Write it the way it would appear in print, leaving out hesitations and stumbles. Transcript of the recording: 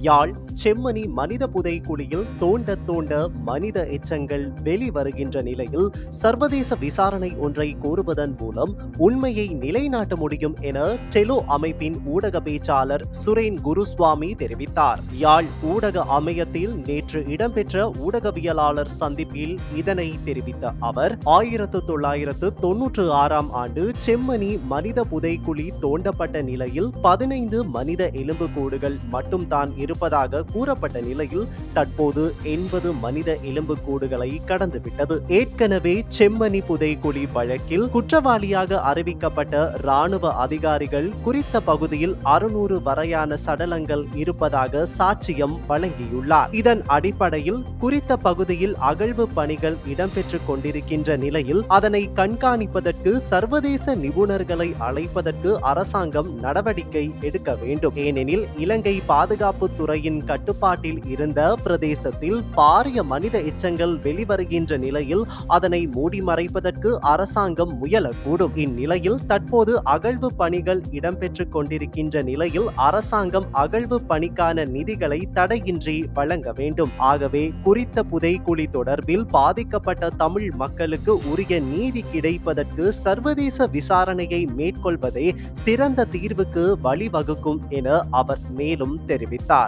யாழ் செம்மணி மனித புதைக்குழியில் தோண்ட தோண்ட மனித எச்சங்கள் வெளிவருகின்ற நிலையில் சர்வதேச விசாரணை ஒன்றை கோருவதன் மூலம் உண்மையை நிலைநாட்ட முடியும் என டெலோ அமைப்பின் ஊடக பேச்சாளர் சுரேன் குருசுவாமி தெரிவித்தார். யாழ் ஊடக அமையத்தில் நேற்று இடம்பெற்ற ஊடகவியலாளர் சந்திப்பில் இதனை தெரிவித்த அவர் 1996ஆம் ஆண்டு செம்மணி மனித புதைக்குழி தோண்டப்பட்ட நிலையில் 15 மனித எலும்புக்கூடுகள் மட்டும்தான் இருப்பதாக கூறப்பட்ட நிலையில் தற்போது 80 மனித எலும்புக்கூடுகளை கடந்துவிட்டது. ஏற்கனவே செம்மணி புதைக்குழி வழக்கில் குற்றவாளியாக அறிவிக்கப்பட்ட இராணுவ அதிகாரிகள் குறித்த பகுதியில் 600 வரையான சடலங்கள் இருப்பதாக சாட்சியம் வழங்கியுள்ளார். இதன் அடிப்படையில் குறித்த பகுதியில் அகழ்வு பணிகள் இடம்பெற்றுக் கொண்டிருக்கின்ற நிலையில் அதனை கண்காணிப்பதற்கு சர்வதேச நிபுணர்களை அழைப்பதற்கு அரசாங்கம் நடவடிக்கை எடுக்க வேண்டும். ஏனெனில் இலங்கை பாதுகாப்பு துறையின் கட்டுப்பாட்டில் இருந்த பிரதேசத்தில் பாரிய மனித எச்சங்கள் வெளிவருகின்ற நிலையில் அதனை மூடி மறைப்பதற்கு அரசாங்கம் முயலக்கூடும். இந்நிலையில் தற்போது அகழ்வு பணிகள் இடம்பெற்றுக் கொண்டிருக்கின்ற நிலையில் அரசாங்கம் அகழ்வு பணிக்கான நிதிகளை தடையின்றி வழங்க வேண்டும். ஆகவே குறித்த புதைக்குழி தொடர்பில் பாதிக்கப்பட்ட தமிழ் மக்களுக்கு உரிய நீதி கிடைப்பதற்கு சர்வதேச விசாரணையை மேற்கொள்வதே சிறந்த தீர்வுக்கு வழிவகுக்கும் என அவர் மேலும் தெரிவித்தார்.